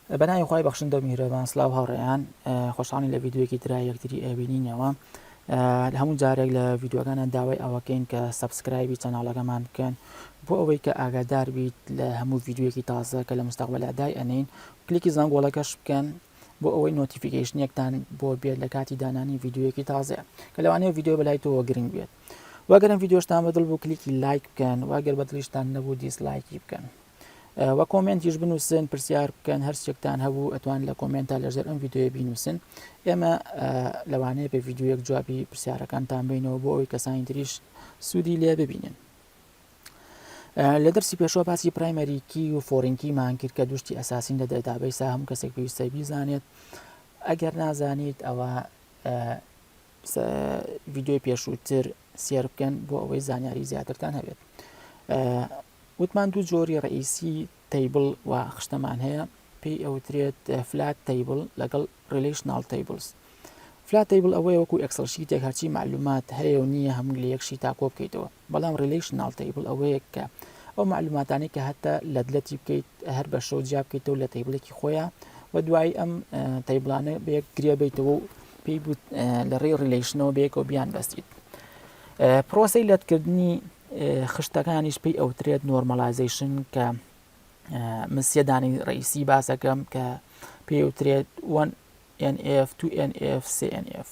بەناوی خۆی بەخشندە و میهرەبان سلااو هاوڕێیان خۆشحاڵین لە ڤیددیوەکی ترا یەکتری ئەبینینەوە هەموو جارێک لە ڤیددیوەکانە داوای ئەوەکەین کە سەبسکرایبی چەناڵەکەمان بکەن بۆ ئەوەی کە ئاگادار بیت لە هەموو ڤیددیوەکی تازە کە لە مستەقبەلا دای ئەنین کلیکی زەنگۆڵەکەش بکەن بۆ ئەوەی نۆتیفیکیشنێکتان بۆ بێت لە کاتی دانانی ڤیددیوەکی تازەیە کە لەوانەیە ڤیددیو بەلایتەوە گرنگ بێت واگەرم ڤیددیۆشتان بەدڵ بوو کلیکی لایک بکەن واگەر بەدڵیشتان نەبوو دیسلایکی بکەن وە کۆمنتیش بنووسن پرسیار بکەن هەر شتێکتان هەبوو ئەتوان لە کۆمنتە لەژێر ئەم ڤیددیۆیە بینووسن ئێمە لەوانەیە بە ڤیددیوەک جوابی پرسیارەکانتان بینەوە بۆ ئەوەی کەسانی تریش سوودی لێ ببینن لە دەرسی پێشەوە باسی پرایمەریکی و فۆرینکیمان کرد کە دوشتی ئەساسین لە دەیتابەیسە هەموو کەسێک پێویستە بیزانێت ئەگەر نازانیت ئەوە ڤیددیۆی پێشووتر سێر بکەن بۆ ئەوەی زانیاری زیاترتان هەبێت وتمان دوو جۆری ڕئیسی تەیبڵ و خشتەمان هەیە پێی ئەوترێت فلات تەیبڵ لەگەڵ ریلیشنال تەیبڵز فلات تەیبڵ ئەوەیە وەکو ئەکسل شیتێک هەرچی معلومات هەیە و نییە هەموو لە یەکشی تا کۆ بکەیتەوە بەڵام ریلیشنال تەیبڵ ئەوەیە کە ئەو معلوماتانی کە هەتا لە دلەتی بکەیت هەر بە شەو جیا بکەیتەوە لە تەیبڵێکی خۆیان و دوای ئەم تەیبڵانە بەیەک گرێ بیتەوە و پێی بوت لە ڕێی ریلیشنەوە بەیەکەوە بیان بەستیت پرۆسەی لەتکردنی خشتەکانیش پێی ئەوترێت نۆرمەلایزەیشن کە من سێ دانی ڕئیسی باسەکەم کە پێی ئەوترێت 1NF 2NF 3NF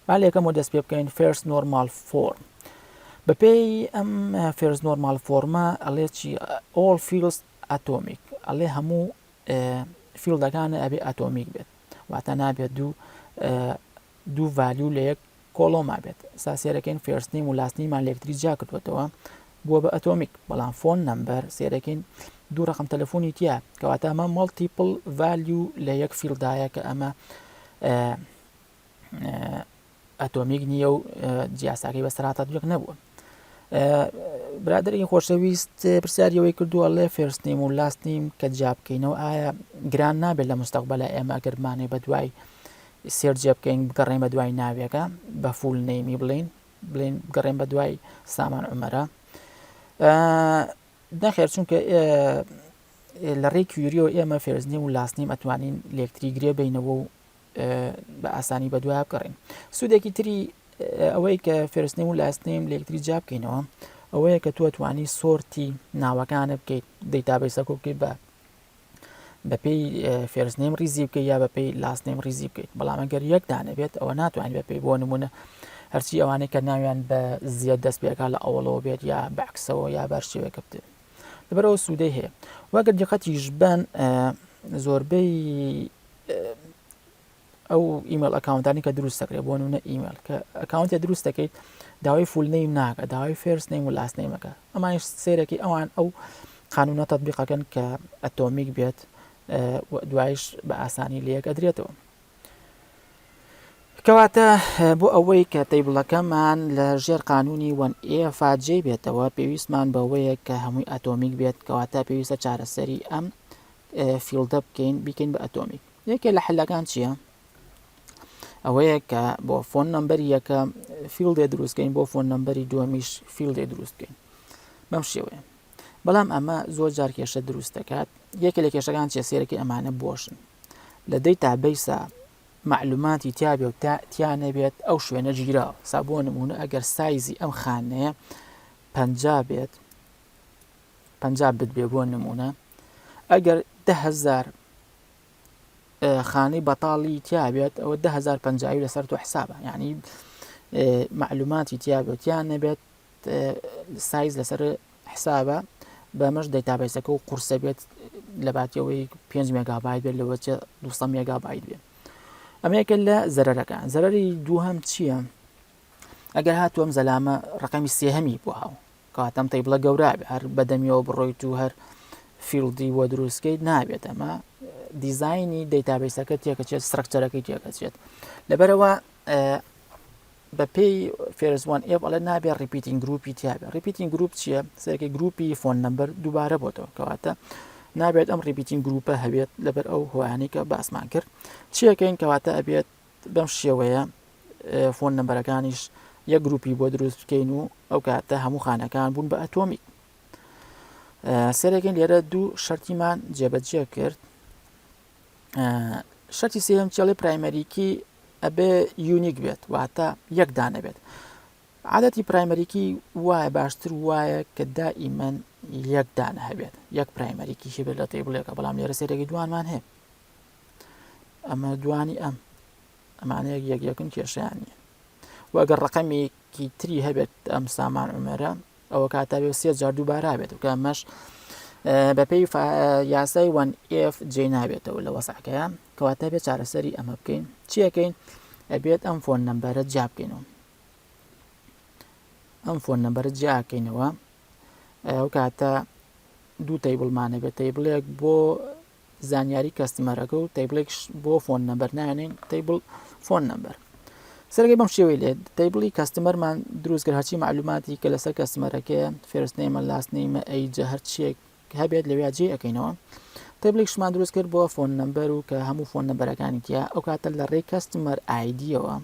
مالێکەمەوە دەست پێ بکەین فێرست نۆرمال فۆرم بەپێی ئەم فێرست نۆرمال فۆرمە ئەڵێ چی ئۆڵ فیلدز ئەتۆمیک ئەڵێ هەموو فیلدەکانە ئەبێ ئەتۆمیک بێت واتە نابێت دوو ڤالیو لە یەک کۆڵۆما بێت ساسێرەکەین فێرست نیم و لاست نیمان لە یەکتری جا کردوێتەوە بووە بە ئەتۆمیک بەڵام فۆن نەمبەر سێرەکەین دوو ڕقم تەلەفۆنی تیا کەواتە ئەمە مەڵتیپڵ ڤالیو لە یەک فیلدایە کە ئەمە ئەتۆمیک نییە و جیاساکەی بەسەراتە دوێک نەبووە برادری خۆشەویست پرسیاریەوەی کردووە لێ فێرست نیم و لاست نیم کە جا بکەینەوە ئایا گران نابێت لە مستەقبەلە ئێمە ئەگەرمانێ بە دوای سێرجێ بکەین بگەڕێن بە دوای ناوێکە بە فول نەیمی بڵین بگەڕێن بە دوای سامان عومەرە نەخێر چونکە لە ڕێی کوێریەوە ئێمە فێرزنیم و لاستنیم ئەتوانین لێکتری گرێ بینەوە و بە ئاسانی بە دوای بکەڕین سوودێکی تری ئەوەی کە فێرستنیم و لاستنیم لێکتری جا بکەینەوە ئەوەیە کە تو ئەتوانی سۆرتی ناوەکانە بکەیت دەیتابەیسەکە بکەیت بە پێی فێرزنیم ریزی بکەیت یا بە پێی لاستنیم ریزی بکەیت بەڵام ئەگەر یەک دانەبێت ئەوە ناتوانین بە پێی بۆ نمونە هەرچی ئەوانەی کە ناویان بە زیاد دەست پێکا لە ئەوڵەوە بێت یا بەعکسەوە یا بەرشێوەکە بێت لەبەرەوە سوودەی هەیە واگەر دقەتیش بن زۆربەی ئەو ئیمێل ئەکاونتانی کە دروست دەکرێت بۆ نمونە ئیمێل کە ئەکاونتێ دروست دەکەیت داوای فول نەیم ناکە داوای فێرست نەیم و لاست نەیمەکە ئەمانش سێرەکی ئەوان ئەو قانونە تەطبیقەکەن کە ئەتۆمیک بێت دوایش بە ئاسانی لە یەک ئەدرێتەوە کەواتە بۆ ئەوەی کە تەیبڵەکەمان لە ژێر قانونی 1A فاجێ بێتەوە پێویستمان بەوەیە کە هەمووی ئەتۆمیک بێت کەواتە پێویستە چارەسەری ئەم فیلدە بیکەین بە ئەتۆمیک یەکێ لە حلەکان چییە؟ ئەوەیە کە بۆ فۆن نمبەری یەکە فیلدێ دروستکەین بۆ فۆن نمبەری دووەمیش فیلدێ دروستکەین بەم شێوەیە بەڵام ئەمە زۆر جار کێشە دروست دەکات یەکێ لە کێشەکان چیە سێرەکی ئەمانە بۆشن لە دەیتابەیسە معلوماتی تیابێ و تیانە بێت ئەو شوێنە گیراوە سا بۆ نمونە ئەگەر سایزی ئەم خانەیە 50 بێت 50 بت بێ بۆ نمونە ئەگەر 10,000 خانەی بەتاڵی تیابێت ئەوە 10,050 لەسەر تۆ حسابە یعنی معلوماتی تیابێت و تیانە بێت سایز لەسەر حسابە بەمەش دەیتابەیسەکە و قورسە بێت لە باتیەوەی 5 مێگابایت بێت لەوەچە 200 مێگابایت بێت ئەمەیەکە لە زەرەرەکان زەرەری دووهەم چییە؟ ئەگەر هاتووەم زەلامە ڕقەمی سێهەمی بۆ هاو کەواتەم تەیبڵە گەورابێ هەر بەدەمیەوە بڕۆیت و هەر فیلدی وە دروستکەیت نابێت ئەمە دیزایانی دەیتابەیسەکە تێکەچێت سترەکچەرەکەی تێکەچێت لەبەرەوە بە پێی فێرزوان ئێب ئەڵێ نابێت ریپیتینگ گروپی تیابێت ریپیتینگ گروپ چییە؟ سەرەکی گروپی فۆن نمبەر دووبارە بۆتەوە کەواتە نابێت ئەم ریپیتینگ گروپە هەبێت لەبەر ئەو هۆیانەی کە باسمان کرد چیەکەین کەواتە ئەبێت بەم شێوەیە فۆن نمبەرەکانیش یەک گروپی بۆ دروست بکەین و ئەو کاتە هەموو خانەکان بوون بە ئەتۆمیک سەرێکین لێرە دوو شەرتیمان جێبەجێ کرد شەرتی سێم چێڵی پرایمەریکی ئەبێ یونیک بێت واتە یەک دانە بێت عادەتی پرایمەریکی وایە باشتر وایە کە دائیمەن یەک دانە هەبێت یەک پرایمەریکیشی بێت لە تەیبڵێکە بەڵام لێرە سێرەکی دوانمان هەیە ئەمە دوانی ئەمانەیەک یەکن کێشیان نیە و ئەگەر ڕقەمێکی تری هەبێت ئەم سامان عمەرە ئەوە کاتە بێ سێ جار دووبارە بێت و کەمەش بەپێی یاسای 1F جێ نابێتەوە لە وەسعەکەیە کەواتە بێت چارەسەری ئەمە بکەین چیەکەین ئەبێت ئەم فۆن نەمبەرە جا بکەینەوە ئەم فۆن نەمبەرە جاکەینەوە ئەو کاتە دوو تەیبڵمانە بێت تەیبڵێک بۆ زانیاری کەستمەرەکە و تەیبڵێک بۆ فۆن نەمبەر نانێن تەیبڵ فۆن نەمبەر سەرگەی بەم شێوەی لێت تەیبڵی کەستمەرمان دروستکرد هەرچی معلوماتی کە لەسەر کەستمەرەکەیە فێرست نەیمە لاست نەیمە ئەیجە هەرچیەک هەبێت لەوێ جێ ئەەکەینەوە تەیبڵێکشمان دروست کرد بۆ فۆن نەمبەر و کە هەموو فۆن نەمبەرەکانی تیا ئەو کاتە لە ڕێی کەستمەر ئایدیەوە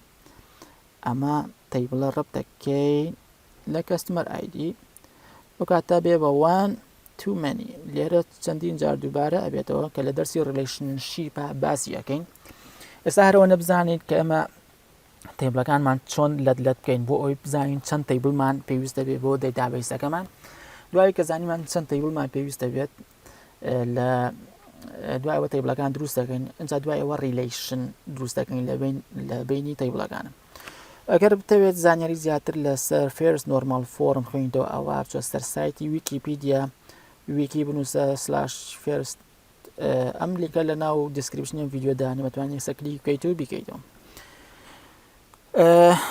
ئەمە تەیبڵە ڕەبتەکەی لە کەستمەر ئایدی ئەو کاتە بێ بە وان تو مەنی لێرە چەندین جار دووبارە ئەبێتەوە کە لە دەرسی ڕیلیشنشیپە باسی ئەەکەین ئێستا هەرەوە نەبزانیت کە ئەمە تەیبڵەکانمان چۆن لەت بکەین بۆ ئەوی بزانین چەند تەیبڵمان پێویستە بێت بۆ دەیتابەیسەکەمان دوای کە زانیمان چەند تەیبڵمان پێویستە بێت لە دوایەوە تەیبڵەکان دروست دەکەین ئەجا دوایەوە ریلیشن دروست دەکەین لە بینی تەیبڵەکانە ئەگەر بتەوێت زانیاری زیاتر لەسەر فێرست نۆرمال فۆرم خوێنیتەوە ئەوە بچۆ سەر سایتی ویکیپیدیا ویکی بنووسە سلاش فێرست ئەم لیکە لە ناو دیسکریپشنی ڤیدیۆدا نەمەتوانین سەکلی بکەیت و بیکەیتەوە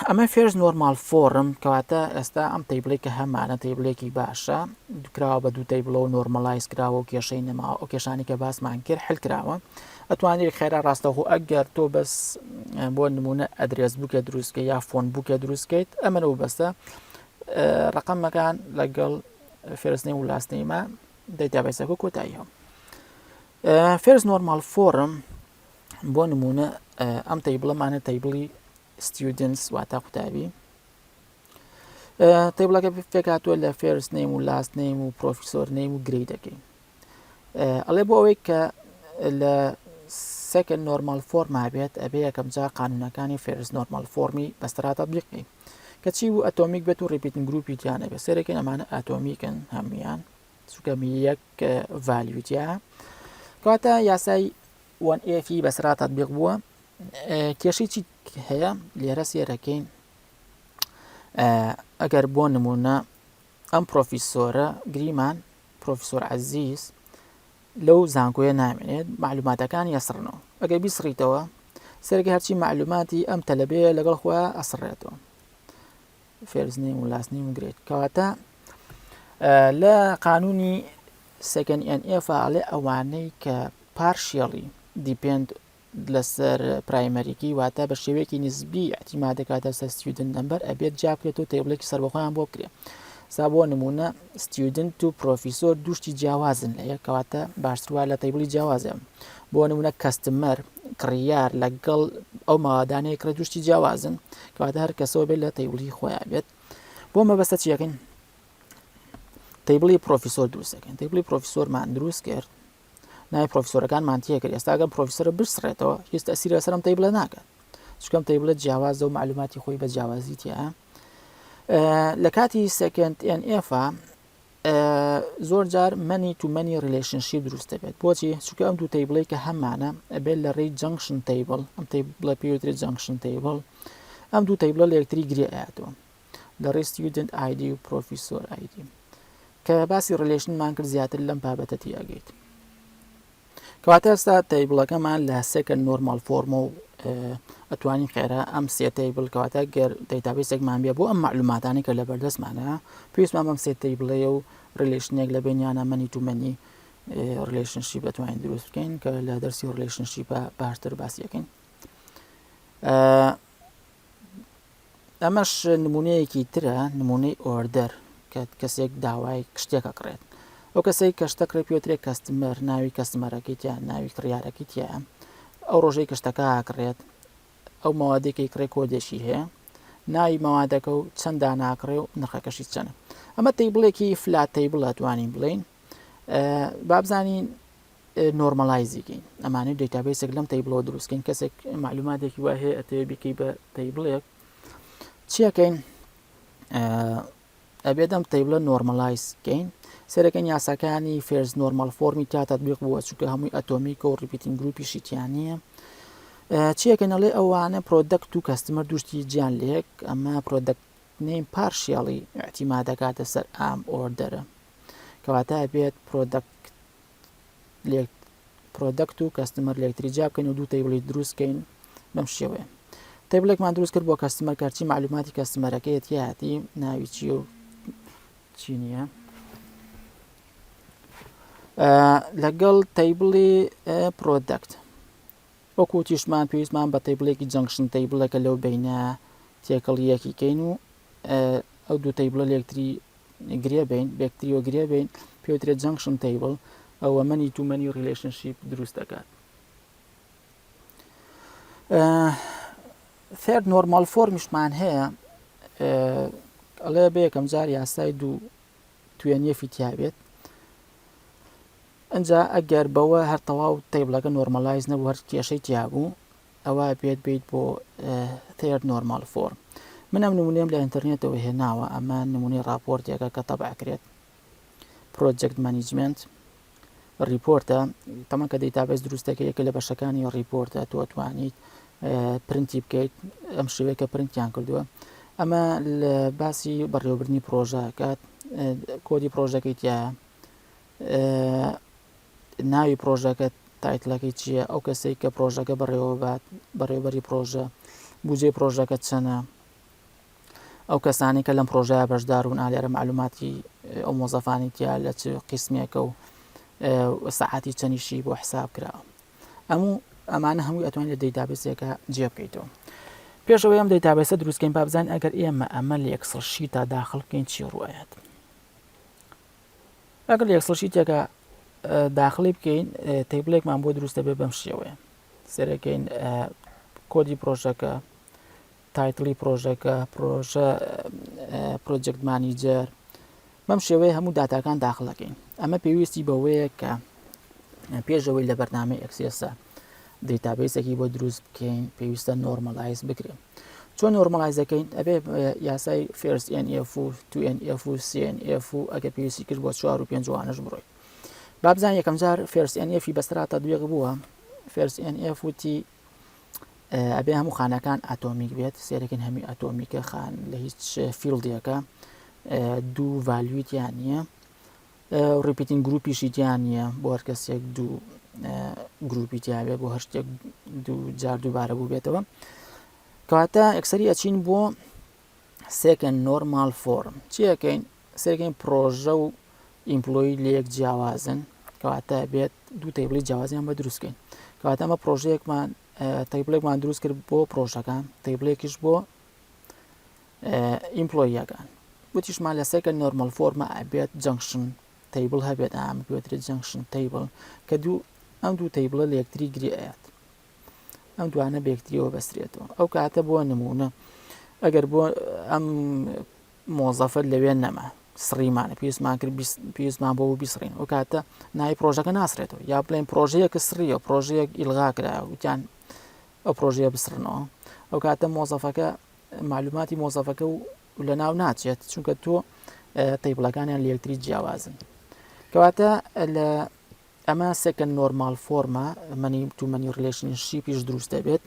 ئەمە فێرست نۆرمال فۆرم کەواتە ئێستا ئەم تەیبڵی کە هەمانە تەیبڵێکی باشە کراوە بە دوو تەیبڵە و نۆرمەلایز کراوە و کێشەی نەماوە ئەو کێشانی کە باسمان کرد حل کراوە ئەتوانێت خێرا ڕاستەخۆ ئەگەر تۆ بەس بۆ نمونە ئەدرێس بووکە دروستکە یا فۆن بووکە دروستکەیت ئەمەەوە بەستە ڕقەمەکان لەگەڵ فێرستنەی و لاستنەیمە دەیتابەیسەکە کۆتاییەوە فێرست نۆرمال فۆرم بۆ نمونە ئەم تەیبڵەمانە تەیبڵی students واتە قوتابی تەیبڵەکە پێکاتوە لە فێرست نەیم و لاست نەیم و پرۆفیسۆر نەیم و گرەی دەکەین ئەڵێ بۆ ئەوەی کە لە سەکەند نۆرمال فۆرما بێت ئەبێ یەکەم جار قانونەکانی فێرست نۆرمال فۆرمی بەستەراتە بقین کەچی و ئەتۆمیک بێت و ڕیپیتن گروپی تیانە بێت سەرەکەن ئەمانە ئاتۆمیکن هەمویان چونکە یەک ڤالیوتیا کەواتە یاسای 1F بەسەرات تەطبیق بووە کێشەی چی هەیە لێرە سێرەکەین ئەگەر بۆ نمونە ئەم پرۆفیسۆرە گریمان پرۆفیسۆر عەزیز لەو زانکۆیە نامێنێت معلوماتەکان یەسڕنەوە ئەگەر بیسڕیتەوە سەرگە هەرچی معلوماتی ئەم تەلەبەیە لەگەڵ خۆیان ئەسڕێتەوە فێرزنی و لاستنی و گرێت کەواتە لە قانونی سەکەند NF ئاڵێ ئەوانەی کە پارشیەڵی دیپێند لەسەر پرایمەریکی واتە بە شێوەیەکی نسبی احتیما دەکاتە سەر ستیودنت نەمبەر ئەبێت جا بکرێت و تەیبڵێکی سەربەخۆیان بۆ بکرێت سا بۆ نمونە ستیودنت و پرۆفیسۆر دووشتی جیاوازن لە یەک کەواتە باشتروا لە تەیبڵی جیاوازە بۆ نمونە کەستمەر کڕیار لەگەڵ ئەو ماوادانەیە کرێت دووشتی جیاوازن کەواتە هەر کەسەوە بێت لە تەیبڵی خۆیان بێت بۆ مەبەستە چیەکەین تەیبڵی پرۆفیسۆر دروست دەکەین تەیبڵی پرۆفیسۆرمان دروست کرد ناوی پرۆفیسۆرەکانمان تێ کرد ئێستا ئەگەر پرۆفیسۆرە بسڕێتەوە هیچ تەسیرە لەسەر ئەم تەیبڵە ناکات چونکە تەیبڵە جیاوازە و معلوماتی خۆی بە جیاوازی تیە لە کاتی سەکەند NF زۆر جار مەنی تو مەنی ریلیشنشیپ دروست دەبێت بۆچی چونکە ئەم دوو تەیبڵی کە هەمانە ئەبێت لە ڕێی جەنکشن تەیبڵ ئەم تەیبڵە پێوترێت جەنکشن تەیبڵ ئەم دوو تەیبڵە لە یەکتری گرێ ئاەتەوە لە ڕێی ستیودنت ID و پرۆفیسۆر ID کە باسی ریلیشنمان کرد زیاتر لەم بابەتە تیاگەیت کەواتە ئێستا تەیبڵەکەمان لە سەکەند نۆرمال فۆرمە و ئەتوانین خێرا ئەم سێ تەیبڵ کەواتە گەر دەیتابەیسێکمان بێ بۆ ئەم معلوماتانی کە لە بەردەستمانە پێویستمان بەم سێ تەیبڵەیە و ریلیشنێک لە بینیانە مەنی تو مەنی ریلیشنشیپ دەتوانین دروست بکەین کە لە دەرسی ریلیشنشیپە باشتر باسیەکەین ئەمەش نمونەیەکی ترە نمونەی ئۆردەر کە کەسێک داوای شتێکە کڕێت ئەو کەسەی کەشتەکڕێ پێوترێک کەستمەر ناوی کەستمەرەکەی تیا ناوی کڕیارەکەی تیە ئەو ڕۆژەی کەشتەکە ئاکڕێت ئەو ماوادێکی کڕێ کۆدێکی هەیە ناوی ماوادەکە و چەنددا ناکڕێ و نرخەکەشی چەنە ئەمە تەیبڵێکی فلات تەیبڵ ئەتوانین بڵین بابزانین نۆرمەلایزیکەین ئەمانەی دەیتابەیسێک لەم تەیبڵەوە دروستکەین کەسێک معلوماتێکی وا هەیە ئەتەوێت بیکەی بە تەیبڵێک چیەکەین ئەبێت ئەم تەیبڵە نۆرمەلایزکەین سەرەکەین یاساکانی فێرز نۆرمەل فۆرمی تا تەطبیق بووە چونکە هەمووی ئەتۆمیکە و ریپیتینگ گروپیشی تیان نییە چیەکەین ئەڵێ ئەوانە پرۆدەکت و کەستمەر دوشتی گیان لێک ئەمە پرۆدەکت نیم پارشیاڵی احتیما دەکاتە سەر ئام ئۆردەرە کەواتە بێت پرۆدەکت و کەستمەر لێکتری جا بکەین و دوو تەیبڵی دروستکەین بەم شێوەیە تەیبڵێکمان دروست کرد بۆ کەستمەر کارچی معلوماتی کەستمەرەکەیەت یاتی ناوی چی و چی نییە لەگەڵ تەیبڵی پرۆدەکت وەکو تیشمان پێویستمان بە تەیبڵێکی جەنکشن تەیبڵەکە لەو بینە تێکەڵیەکی کەین و ئەو دوو تەیبڵە لێکتری گرێ بین بێکتریۆ گرێ بین پێوترێت جەنکشن تەیبڵ ئەوە منی تو منی ریلیشنشیپ دروست دەکات ثێرد نۆرمەڵ فۆرمیشمان هەیە ئەڵێ بە یەکەم جار یاسای دوو توێنیەفی تیابێت ئەجا ئەگەر بەوە هەر تەواو تەیبڵەکە نۆرمەلایز نەبوو هەر کێشەی تیابوو ئەوە بێت بیت بۆ ثێرد نۆرمەڵ فۆرم من ئەم نمونەیەم لە ئینتەرنێتەوە هێناوە ئەمە نمونەی راپۆرتێکە کە تەبعکرێت پرۆجێکت مانیجمنت ریپۆرتە تەمەن کە دەیتابەیس دروستەکە یەکە لە بەشەکانی ریپۆرتە تۆ توانیت پرنتی بکەیت ئەم شوەیەکە پرنتیان کردووە ئەمە لە باسی بەڕێوەبردنی پرۆژەکەات کۆدی پرۆژەکەی تایە ناوی پرۆژەکە تایتڵەکەی چییە ئەو کەسێک کە پرۆژەکە بەڕێوەبەری پرۆژە بودجێ پرۆژەکە چەنە ئەو کەسانی کە لەم پرۆژەیە بەشدارون ئالێرە معلوماتی ئەو مۆزەفانی تیا لە چ قیسمێکە و سەعاتی چەندیشی بۆ حساب کراوە ئەمانە هەمووی ئەتوانین لە دەیتابەیسێکە جێ بکەیتەوە پێشەوەی ئەم دەیتابەیسە دروستکەین با بزانین ئەگەر ئێمە ئەمە لە ئەکسڵ شیتە داخڵ بکەین چی ڕوایەت ئەگەر لە ئەکسڵ شیتێکە داخلی بکەین تەیبڵێکمان بۆ دروستە بێ بەم شێوەیە سەرەکەین کۆدی پرۆژەکە تایتڵی پرۆژەکە پرۆجێکت مانیجەر بەم شێوەیە هەموو داتاکان داخڵەکەین ئەمە پێویستی بەوەیە کە پێشەوەی لە بەرنامەی ئەکسێسە دەیتابەیسێکی بۆ دروست بکەین پێویستە نۆرمەلایز بکرێن چۆن نۆرمەلایزەکەین ئەبێ یاسای فێرس NF و 2NF و 3NF و ئەگەر پێویستی کرد بۆ 4 و 5 وانەش بڕۆیت با بزانین یەکەم جار فێرس NFی بەسرا تەطبیق بووە فێرس NF وتی ئەبێ هەموو خانەکان ئاتۆمیک بێت سێرەکەین هەمی ئاتۆمیکە خان لە هیچ فیلدێکە دوو ڤالیویتیان نییە ریپیتینگ گروپیشی تیان نییە بۆ هەر کەسێک دوو گروپی تیاوێت بۆ هەر شتێک دوو جار دووبارە بوو بێتەوە کەواتە ئەکسەری ئەچین بۆ سێکەن نۆرمال فۆرم چیەکەین سێرەکەین پرۆژە و ئیمپلۆی لە یەک جیاوازن کەواتە بێت دوو تەیبڵی جیاوازیان بە دروستکەین کەواتە ئەمە پرۆژەیەکمان تەیبڵێکمان دروست کرد بۆ پرۆژەکان تەیبڵێکیش بۆ ئیمپلۆیەکان وتیشمان لە سێکە نۆرمەل فۆرمە ئەبێت جەنکشن تەیبڵ هەبێت ئام پێوترێت جەنکشن تەیبڵ کە ئەم دوو تەیبڵە لە یەکتری گری ئەیات ئەم دوانە بێکتریەوە بەسترێتەوە ئەو کاتە بۆ نمونە ئەگەر بۆ ئەم مۆزەفەت لەوێ نەما سڕیمانە پێویستمان کرد پێویستمان بۆ بیسڕین ئەو کاتە ناوی پرۆژەکە ناسرێتەوە یا بڵێن پرۆژەیەکە سڕیە پرۆژەیەک ئیلغا کرا وتیان ئەو پرۆژەیە بسڕنەوە ئەو کاتە مۆزەفەکە معلوماتی مۆزەفەکە و لە ناو ناچێت چونکە تۆ تەیبڵەکانیان لە یەکتری جیاوازن کەواتە لە ئەمە سێکەن نۆرمال فۆرمە منی تو منی ریلیشنشیپیش دروست دەبێت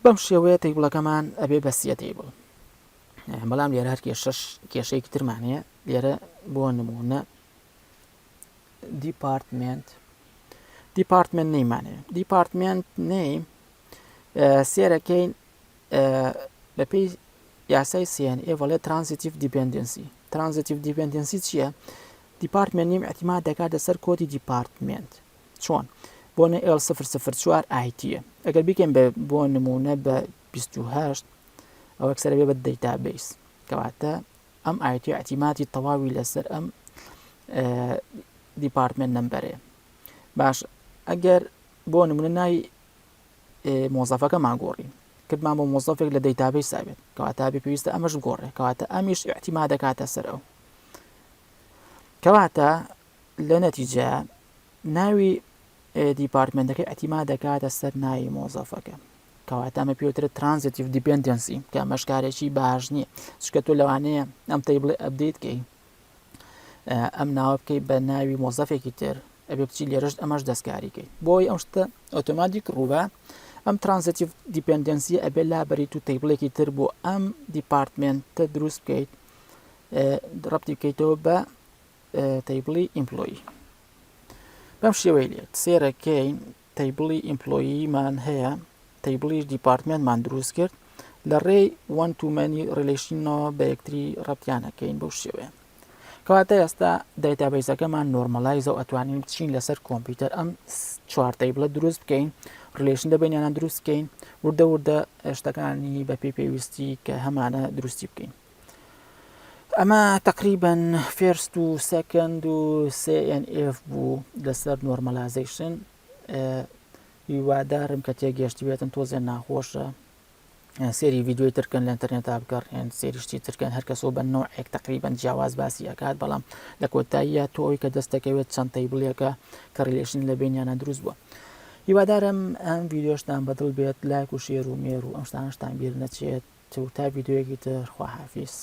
بەم شێوەیە تەیبڵەکەمان ئەبێ بە سێ تەیبڵ بەڵام لێرە هەر کێشەیەکی ترمانەیە لێرە بۆ نمونە دیپارتمنت نەیمانەیە دیپارتمنت نەی سێرەکەین بەپێی یاسای CNF وڵێ ترانزیتیڤ دیپندنسی چییە دیپارتمنت نیم احتیمال دەکات لەسەر کۆدی دیپارتمنت چۆن بۆنە L004 ITە ئەگەر بیکەین بۆ نمونە بە 28 ئەو ئەکسەرە بێ بە دەیتابەیس کەواتە ئەم IT احتیماتی تەواوی لەسەر ئەم دیپارتمنت نمبەرێ باش ئەگەر بۆ نمونە ناوی مۆزەفەکەمان گۆڕین کردمان بۆ مۆزەفێک لە دەیتابەیس سابێت کەواتە بێ پێویستە ئەمەش بگۆڕێ کەواتە ئەمیش احتیمال دەکاتە سەر ئەو کەواتە لە نەتیجە ناوی دیپارتمنتەکەی ئەتیما دەکاتە سەر ناوی مۆزەفەکە کەواتە ئەمە پێوترێت ترانزیتیڤ دیپێندەنسی کە مەشکارێکی باش نییە چکە تۆ لەوانەیە ئەم تەیبڵێ ئەپدەیتکەی ئەم ناوە بکەیت بە ناوی مۆزەفێکی تر ئەبێ بچی لێرەش ئەمەش دەستکاریکەیت بۆی ئەم شتە ئۆتۆماتیک ڕووبە ئەم ترانزیتیڤ دیپێندەنسی ئەبێ لابەریت و تەیبڵێکی تر بۆ ئەم دیپارتمنتە دروست بکەیت ڕەبتی بکەیتەوە بە تەیبڵی ئیمپلۆیی بەم شێوەی لێت سێرەکەین تەیبڵی ئیمپلۆییمان هەیە تەیبڵیش دیپارتمنتمان دروست کرد لە ڕێی وان تو مەنی ڕیلیشنەوە بە یەکتری ڕەبتیانەکەین بەو شێوەیە کەواتە ئێستا دەیتابەیسەکەمان نۆرمەلایزە و ئەتوانین بچین لەسەر کۆمپیوتەر ئەم چوار تەیبڵە دروست بکەین ڕیلیشن دەبینیانە دروست بکەین وردە وردە شتەکانی بە پێویستی کە هەمانە دروستی بکەین ئەمە تقریبەن فێرست و سەکەند و CNF بوو لەسەر نۆرمەلایزەیشن هیوادارم کە تێگەشتی بێتن تۆزێن ناخۆشە سێری ڤیددیۆی ترکەن لە ئینتەرنێتا بگەڕێن سێریشتی ترکەن هەرکەسۆ بە نۆعێک تقریبەن جیاواز باسی ئەکات بەڵام لە کۆتاییە تۆ ئەوی کە دەستەکەوێت چەند تەیبڵێکە کە ڕیلیشن لە بینیانە دروست بووە هیوادارم ئەم ڤیددیۆشتان بەدڵ بێت لایک و شێر و مێر و ئەم شتانشتان بیر نەچێت تا ڤیددیۆیەکی تر خواحافیز